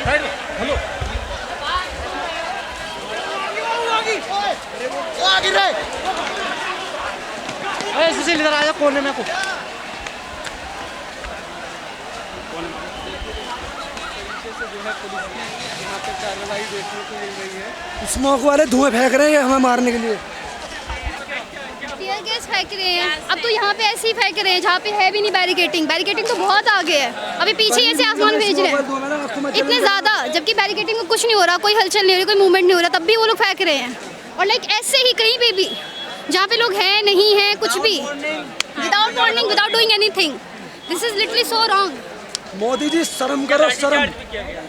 Hello सुशील इधर आ जा कोने में को। स्मोक वाले धुएं फेंक रहे हैं हमें मारने के लिए। टीयर गैस फेंक रहे हैं। अब तो यहाँ पे ऐसे ही फेंक रहे हैं जहाँ पे है भी नहीं बैरिकेटिंग। बैरिकेटिंग तो बहुत आगे है, अभी पीछे ऐसे आसमान भेज रहे हैं इतने ज़्यादा, जबकि बैरिकेटिंग में कुछ नहीं हो रहा, कोई हलचल नहीं हो रही, कोई मूवमेंट नहीं हो रहा, तब भी वो लोग फेंक रहे हैं। और लाइक ऐसे ही कहीं पे भी जहाँ पे लोग हैं नहीं हैं कुछ भी, without warning, without doing anything, this is literally so wrong. Modi ji शर्म करो, शर्म।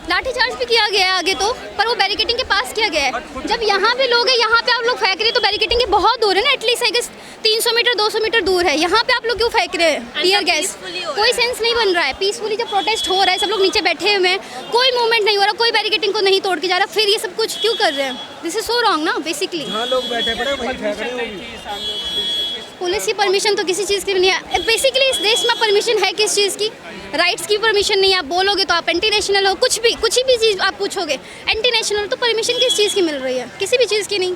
लाठीचार्ज भी किया गया है आगे तो, पर वो बैरिकेटिंग के पास किया गया है। जब यहाँ पे लोग हैं, यहाँ पे आप लोग फेंक रहे हैं तो बैरिकेटिंग के बहुत दूर है ना, at least I guess 300 metre 200 metre दूर है। यहाँ पे आप लोग क्यों फेंक रहे हैं टीयर गैस? कोई सेंस नहीं बन रहा है। पीसफुली जब प्रोटेस्ट हो रहा है, सब लोग नीचे बैठे हुए हैं, कोई मूवमेंट नहीं हो रहा, कोई बैरिकेटिंग को नहीं तोड़ के जा रहा, फिर ये सब कुछ क्यों कर रहे हैं? दिस इज सो रॉन्ग ना बेसिकली। हाँ, लोग बैठे पड़े वहीं फेंक रहे हैं। पुलिस की परमिशन तो किसी चीज़ की भी नहीं है बेसिकली। इस देश में परमिशन है किस चीज़ की? राइट्स की परमिशन नहीं है। आप बोलोगे तो आप एंटी नेशनल हो, कुछ भी चीज़ आप पूछोगे एंटी नेशनल, तो परमिशन किस चीज़ की मिल रही है? किसी भी चीज़ की नहीं।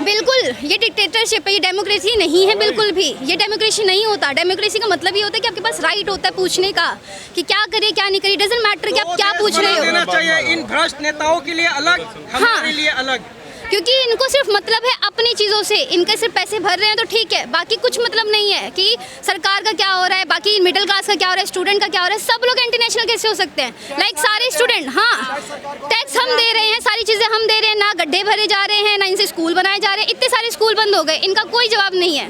बिल्कुल ये डिक्टेटरशिप है, ये डेमोक्रेसी नहीं है बिल्कुल भी। ये डेमोक्रेसी नहीं होता। डेमोक्रेसी का मतलब ये होता है कि आपके पास राइट होता है पूछने का कि क्या करे क्या नहीं करे, डजंट मैटर कि आप क्या पूछ रहे हो। देना चाहिए इन भ्रष्ट नेताओं के लिए अलग, हमारे लिए अलग, क्योंकि इनको सिर्फ मतलब है अपनी चीज़ों से, इनके सिर्फ पैसे भर रहे हैं तो ठीक है, बाकी कुछ मतलब नहीं है कि सरकार का क्या हो रहा है, बाकी मिडिल क्लास का क्या हो रहा है, स्टूडेंट का क्या हो रहा है। सब लोग इंटरनेशनल कैसे हो सकते हैं? लाइक सारे स्टूडेंट, हाँ टैक्स हम दे रहे हैं, सारी चीज़ें हम दे रहे हैं, ना गड्ढे भरे जा रहे हैं, ना इनसे स्कूल बनाए जा रहे हैं। इतने सारे स्कूल बंद हो गए, इनका कोई जवाब नहीं है।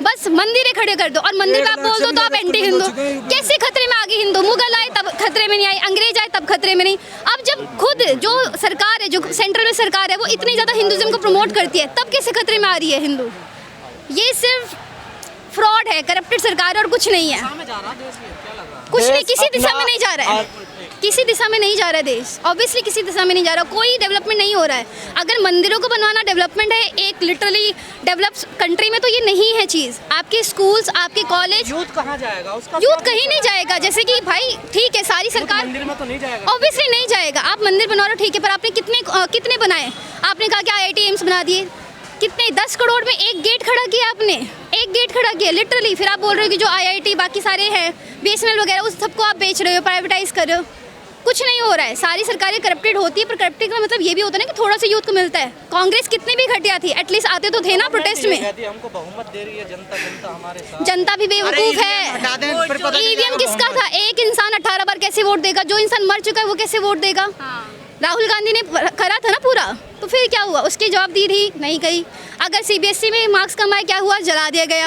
बस मंदिरें खड़े कर दो, और मंदिर का आप बोल दो तो आप एंटी हिंदू। कैसे खतरे में आ गए हिंदू? मुगल आए तब खतरे में नहीं आए, अंग्रेज आए तब खतरे में नहीं। अब जब खुद जो सरकार है, जो सेंट्रल में सरकार है, वो इतनी ज़्यादा हिंदुज़म को प्रमोट करती है, तब कैसे खतरे में आ रही है हिंदू? ये सिर्फ फ्रॉड है, करप्टेड सरकार और कुछ नहीं है। कुछ नहीं, किसी दिशा में नहीं जा रहा है, किसी दिशा में नहीं जा रहा है देश। ऑब्वियसली किसी दिशा में नहीं जा रहा, कोई डेवलपमेंट नहीं हो रहा है। अगर मंदिरों को बनवाना डेवलपमेंट है एक लिटरली डेवलप्ड कंट्री में, तो ये नहीं है चीज़। आपके स्कूल्स, आपके कॉलेज, यूथ कहाँ जाएगा? उसका यूथ कहीं नहीं जाएगा। जैसे कि भाई ठीक है, सारी सरकार मंदिर में तो नहीं जाएगा, ऑब्वियसली नहीं जाएगा। आप मंदिर बना रहे हो ठीक है, पर आपने कितने बनाए? आपने कहा कि IIT एम्स बना दिए, कितने 10 करोड़ में एक गेट खड़ा किया आपने, एक गेट खड़ा किया लिटरली। फिर आप बोल रहे हो कि जो IIT बाकी सारे हैं BSNL वगैरह, उस सबको आप बेच रहे हो, प्राइवेटाइज कर रहे हो। कुछ नहीं हो रहा है। सारी सरकारें करप्टेड होती है, पर करप्टेड का मतलब ये भी होता है ना कि थोड़ा सा यूथ को मिलता है। कांग्रेस कितनी भी घटिया थी, एटलीस्ट आते तो थे ना प्रोटेस्ट में। हमको बहुमत दे रही है जनता, जनता हमारे साथ। जनता भी बेवकूफ है। EVM किसका था? एक इंसान 18 बार कैसे वोट देगा? जो इंसान मर चुका है वो कैसे वोट देगा? राहुल गांधी ने करा था ना पूरा, तो फिर क्या हुआ? उसकी जवाब दी थी नहीं गई। अगर CBSE में मार्क्स कम आए, क्या हुआ? जला दिया गया,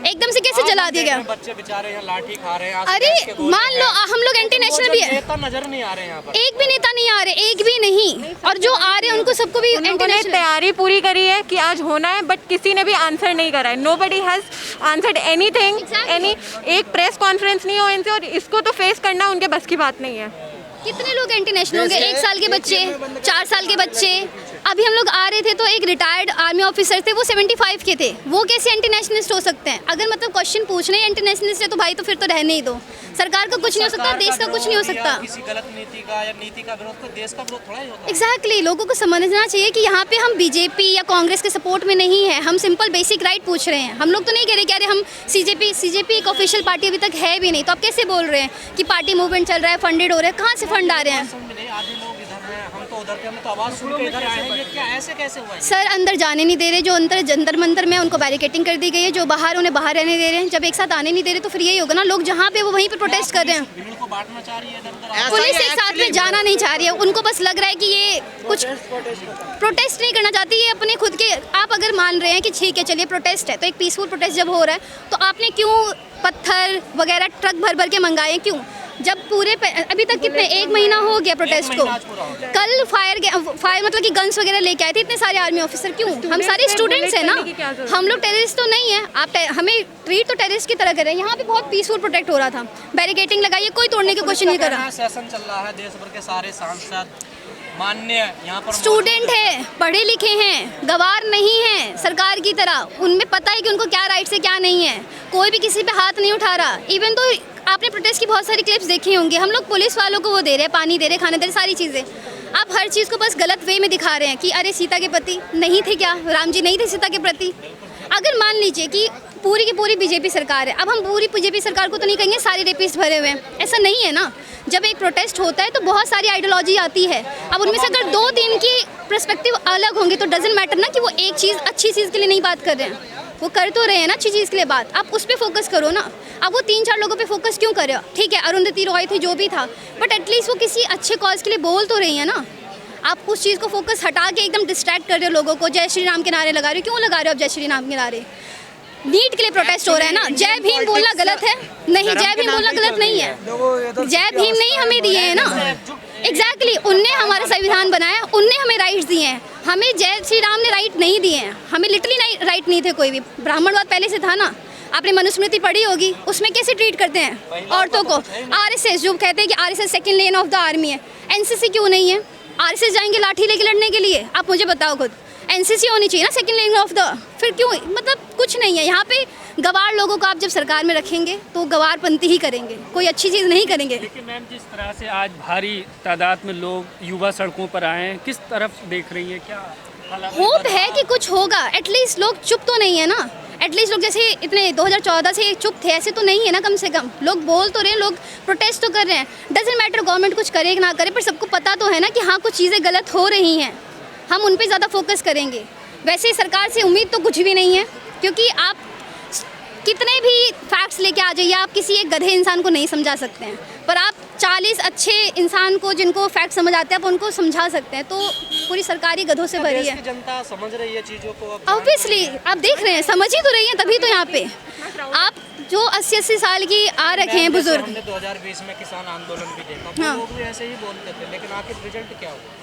एकदम से कैसे जला दिया गया? बच्चे बेचारे यहाँ लाठी खा रहे हैं। अरे मान लो हम लोग एंटी नेशनल भी है, नेता नजर नहीं आ रहे यहाँ पर, एक भी नेता नहीं आ रहे, एक भी नहीं। और जो आ रहे हैं उनको सबको भी एंटी नेशनल तैयारी पूरी करी है कि आज होना है, बट किसी ने भी आंसर नहीं करा है। Nobody has answered anything, any एक प्रेस कॉन्फ्रेंस नहीं हो इनसे, और इसको तो फेस करना उनके बस की बात नहीं है। कितने लोग एंटी नेशनल होंगे? 1 साल के बच्चे, 4 साल के बच्चे। अभी हम लोग आ रहे थे तो एक रिटायर्ड आर्मी ऑफिसर थे, वो 75 के थे, वो कैसे एंटी नेशनलिस्ट हो सकते हैं? अगर मतलब क्वेश्चन पूछने एंटी नेशनलिस्ट है तो भाई तो फिर तो रहने ही दो। सरकार का कुछ नहीं हो सकता, देश का कुछ नहीं हो सकता। किसी गलत नीति का या नीति का विरोध तो देश का विरोध थोड़ा ही होता है। एग्जैक्टली, लोगों को समझना चाहिए कि यहाँ पे हम BJP या कांग्रेस के सपोर्ट में नहीं है। हम सिंपल बेसिक राइट पूछ रहे हैं। हम लोग तो नहीं कह रहे कि अरे हम CJP एक ऑफिशियल पार्टी अभी तक है भी नहीं, तो आप कैसे बोल रहे हैं कि पार्टी मूवमेंट चल रहा है, फंडेड हो रहा है? कहाँ से फंड आ रहे हैं? आधे लोग इधर हैं, हम तो उधर के, हम तो आवाज सुन के इधर आए हैं। ये क्या ऐसे कैसे हुआ है? सर अंदर जाने नहीं दे रहे, जो अंदर जंतर मंतर में उनको बैरिकेटिंग कर दी गई है, जो बाहर उन्हें बाहर रहने दे रहे हैं। जब एक साथ आने नहीं दे रहे तो फिर यही होगा ना, लोग जहाँ पे वो वहीं पे प्रोटेस्ट कर रहे हैं। भीड़ को बांटना चाह रही है इधर-उधर। पुलिस एक साथ में जाना नहीं चाह रही है, उनको बस लग रहा है कि ये कुछ प्रोटेस्ट नहीं करना चाहती है अपने खुद के। आप अगर मान रहे हैं कि ठीक है चलिए प्रोटेस्ट है, तो एक पीसफुल प्रोटेस्ट जब हो रहा है तो आपने क्यों पत्थर वगैरह ट्रक भर भर के मंगाए? क्यों? जब पूरे अभी तक कितने 1 महीना हो गया प्रोटेस्ट को। कल फायर मतलब कि गन्स वगैरह लेके आए थे इतने सारे आर्मी ऑफिसर। क्यों? हम सारे स्टूडेंट्स हैं ना, हम लोग टेररिस्ट तो नहीं है। आप हमें ट्रीट तो टेररिस्ट की तरह कर रहे हैं। यहाँ पे बहुत पीसफुल प्रोटेक्ट हो रहा था, बैरिकेटिंग लगाई है, कोई तोड़ने की कोशिश नहीं कर रहा। सेशन चल रहा है, देश भर के सारे सांसद मान्य है यहाँ पर स्टूडेंट है, पढ़े लिखे हैं, गवार नहीं है सरकार की तरह, उनमें पता है कि उनको क्या राइट्स है क्या नहीं है, कोई भी किसी पे हाथ नहीं उठा रहा। इवन तो आपने प्रोटेस्ट की बहुत सारी क्लिप्स देखी होंगी, हम लोग पुलिस वालों को वो दे रहे हैं, पानी दे रहे हैं, खाने दे रहे, सारी चीज़ें। आप हर चीज़ को बस गलत वे में दिखा रहे हैं कि अरे सीता के पति नहीं थे क्या, राम जी नहीं थे सीता के प्रति। अगर मान लीजिए कि पूरी की पूरी बीजेपी सरकार है, अब हम पूरी बीजेपी सरकार को तो नहीं कहेंगे सारे रेपिस्ट भरे हुए हैं, ऐसा नहीं है ना। जब एक प्रोटेस्ट होता है तो बहुत सारी आइडियोलॉजी आती है, अब उनमें से अगर 2-3 की पर्सपेक्टिव अलग होंगे तो डजेंट मैटर ना कि वो एक चीज़ अच्छी चीज़ के लिए नहीं बात कर रहे हैं, वो कर तो रहे हैं ना अच्छी चीज़ के लिए बात, आप उस पर फोकस करो ना। अब वो 3-4 लोगों पे फोकस क्यों कर रहे हो? ठीक है अरुंधति रॉय थे जो भी था, बट एटलीस्ट वो किसी अच्छे कॉज के लिए बोल तो रही है ना। आप उस चीज़ को फोकस हटा के एकदम डिस्ट्रैक्ट कर रहे हो लोगों को, जय श्री राम के नारे लगा रहे हो। क्यों लगा रहे हो आप जय श्री राम के नारे? नीट के लिए प्रोटेस्ट हो रहा है ना, जय भीम बोलना गलत है? नहीं, जय भीम बोलना गलत नहीं है, जय भीम नहीं हमें दिए हैं ना। एग्जैक्टली उनने हमारा संविधान बनाया, उनने हमें राइट्स दिए हैं, हमें जय श्री राम ने राइट नहीं दिए हैं, हमें लिटरली राइट नहीं थे कोई भी। ब्राह्मणवाद पहले से था ना, आपने मनुस्मृति पढ़ी होगी, उसमें कैसे ट्रीट करते हैं औरतों को। आरएसएस जो कहते हैं कि RSS second lane of the army है, एनसीसी क्यों नहीं है? आरएसएस जाएंगे लाठी लेके लड़ने के लिए? आप मुझे बताओ खुद, एनसीसी होनी चाहिए ना सेकंड लेन ऑफ द, फिर क्यों? मतलब कुछ नहीं है यहाँ पे। गवार लोगों को आप जब सरकार में रखेंगे तो गवारपंथी ही करेंगे, कोई अच्छी चीज़ नहीं करेंगे। लेकिन मैम जिस तरह से आज भारी तादाद में लोग युवा सड़कों पर आए हैं, किस तरफ देख रही है? क्या होप है कि कुछ होगा, एटलीस्ट लोग चुप तो नहीं है ना, एटलीस्ट लोग जैसे इतने 2014 से चुप थे ऐसे तो नहीं है ना, कम से कम लोग बोल तो रहे हैं, लोग प्रोटेस्ट तो कर रहे हैं। डजेंट मैटर गवर्नमेंट कुछ करे ना करे, पर सबको पता तो है ना कि हाँ कुछ चीज़ें गलत हो रही हैं, हम उन पे ज़्यादा फोकस करेंगे। वैसे सरकार से उम्मीद तो कुछ भी नहीं है, क्योंकि आप कितने भी फैक्ट्स लेके आ जाइए, आप किसी एक गधे इंसान को नहीं समझा सकते हैं, पर आप 40 अच्छे इंसान को जिनको फैक्ट समझ आते हैं आप उनको समझा सकते हैं। तो पूरी सरकारी गधों से भरी है। जनता समझ रही है चीज़ों को, ऑब्वियसली आप देख रहे हैं, समझ ही तो रही है, तभी तो यहाँ पे आप जो 80-80 साल की आ रखे हैं बुजुर्ग। हमने 2020 में किसान आंदोलन भी देखा, हाँ। लोग भी ऐसे ही बोलते थे, लेकिन आखिर रिजल्ट क्या हुआ?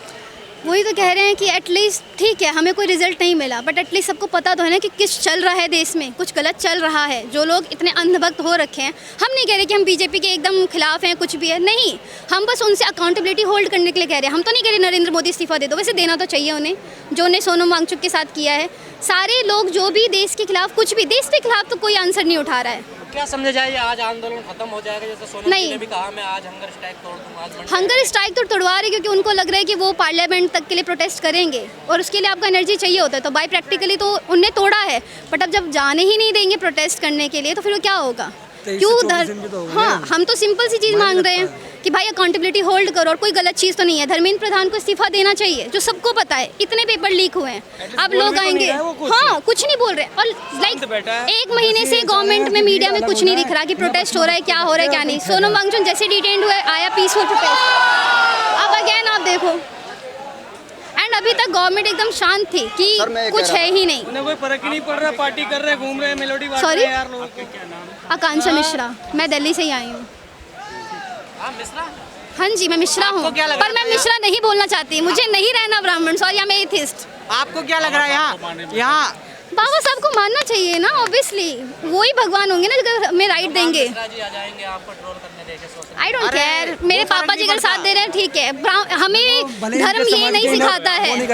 वही तो कह रहे हैं कि एटलीस्ट ठीक है हमें कोई रिजल्ट नहीं मिला, बट एटलीस्ट सबको पता तो है ना कि किस चल रहा है देश में, कुछ गलत चल रहा है। जो लोग इतने अंधभक्त हो रखे हैं, हम नहीं कह रहे कि हम बीजेपी के एकदम खिलाफ हैं, कुछ भी है नहीं, हम बस उनसे अकाउंटेबिलिटी होल्ड करने के लिए कह रहे हैं। हम तो नहीं कह रहे नरेंद्र मोदी इस्तीफा दे दो, वैसे देना तो चाहिए उन्हें, जो उन्हें सोनम वांगचुक के साथ किया है। सारे लोग जो भी देश के खिलाफ कुछ भी, देश के खिलाफ तो कोई आंसर नहीं उठा रहा है। क्या समझा जाए आज आंदोलन खत्म हो जाएगा? जैसे सोनम नहीं। जी ने भी कहा मैं आज हंगर स्ट्राइक तोड़ दूंगा। हंगर स्ट्राइक तो तोड़वा रहे क्योंकि उनको लग रहा है कि वो पार्लियामेंट तक के लिए प्रोटेस्ट करेंगे और उसके लिए आपको एनर्जी चाहिए होता है, तो बाई प्रैक्टिकली तो उनने तोड़ा है, बट अब जब जाने ही नहीं देंगे प्रोटेस्ट करने के लिए तो फिर वो क्या होगा? क्यों हाँ, हम तो सिंपल सी चीज़ मांग रहे हैं कि भाई अकाउंटेबिलिटी होल्ड करो, और कोई गलत चीज़ तो नहीं है। धर्मेंद्र प्रधान को इस्तीफा देना चाहिए, जो सबको पता है, इतने पेपर लीक हुए हैं, अब लोग आएंगे। हाँ, कुछ नहीं बोल रहे, और लाइक 1 महीने से गवर्नमेंट में मीडिया में कुछ नहीं दिख रहा कि प्रोटेस्ट हो रहा है, क्या हो रहा है क्या नहीं। सोनम वांगचुक जैसे डिटेंड हुए आया पीसफुल प्रोटेस्ट, अब अगेन आप देखो, एंड अभी तक गवर्नमेंट एकदम शांत थी कि कुछ है ही नहीं, उन्हें कोई फर्क ही नहीं पड़ रहा, पार्टी कर रहे, घूम रहे हैं, मेलोडी बांट रहे हैं यार लोगों को। आकांक्षा मिश्रा, मैं दिल्ली से ही आई हूँ। हाँ जी, मैं मिश्रा हूँ, पर मैं मिश्रा नहीं बोलना चाहती, मुझे नहीं रहना ब्राह्मण, सॉरी आई एम एथिस्ट। आपको क्या लग रहा है यहाँ बाबा साहब को मानना चाहिए ना, ऑब्वियसली वही भगवान होंगे ना जो हमें राइट देंगे। आई डोंट केयर, मेरे पापा जी अगर साथ दे रहे हैं ठीक है, हमें धर्म ये नहीं सिखाता है,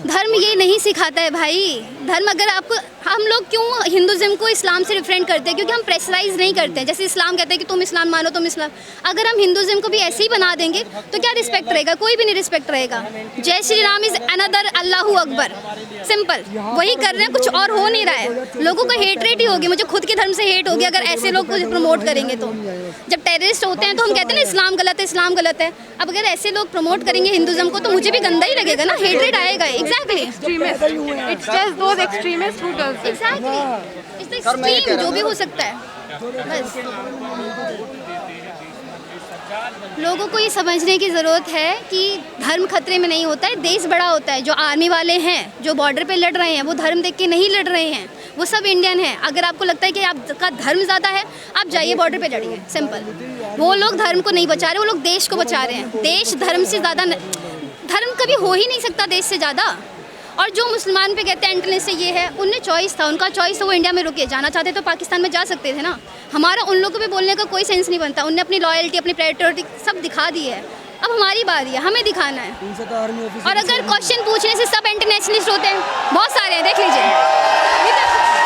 धर्म ये नहीं सिखाता है भाई। धर्म अगर आपको, हम लोग क्यों हिंदुज़्म को इस्लाम से डिफरेंट करते हैं? क्योंकि हम प्रेशराइज नहीं करते हैं। जैसे इस्लाम कहते हैं कि तुम इस्लाम मानो, तुम इस्लाम, अगर हम हिंदुज़्म को भी ऐसे ही बना देंगे तो क्या रिस्पेक्ट रहेगा? कोई भी नहीं रिस्पेक्ट रहेगा। जय Shri Ram is another Allahu Akbar, simple, वही कर रहे हैं, कुछ और हो नहीं रहा है। लोगों को हेट रेट ही होगी, मुझे खुद के धर्म से हेट होगी अगर ऐसे लोग कुछ प्रमोट करेंगे तो। जब टेररिस्ट होते हैं तो हम कहते हैं ना इस्लाम गलत है, इस्लाम गलत है, अब अगर ऐसे लोग प्रमोट करेंगे हिंदुज़्म को तो मुझे भी गंदा ही लगेगा ना, हेट रेट आएगा। Exactly, It's just those extremists who does this. Exactly, it's the extreme, जो भी हो सकता है। बस लोगों को ये समझने की ज़रूरत है कि धर्म खतरे में नहीं होता है, देश बड़ा होता है। जो आर्मी वाले हैं, जो बॉर्डर पे लड़ रहे हैं, वो धर्म देख के नहीं लड़ रहे हैं, वो सब इंडियन हैं। अगर आपको लगता है कि आपका धर्म ज़्यादा है, आप जाइए बॉर्डर पे लड़िए, सिंपल। वो लोग धर्म को नहीं बचा रहे, वो लोग देश को बचा रहे हैं। देश धर्म से ज़्यादा, धर्म कभी हो ही नहीं सकता देश से ज़्यादा। और जो मुसलमान पे कहते हैं इंटरनेट से ये है, उनने चॉइस था, उनका चॉइस था, वो इंडिया में रुके, जाना चाहते तो पाकिस्तान में जा सकते थे ना। हमारा उन लोगों पे बोलने का कोई सेंस नहीं बनता, उनने अपनी लॉयल्टी, अपनी प्रायोरिटी सब दिखा दी है। अब हमारी बारी है, हमें दिखाना है। इनसे तो आर्मी ऑफिसर और अगर क्वेश्चन पूछने से सब इंटरनेशनलिस्ट होते हैं, बहुत सारे हैं, देख लीजिए।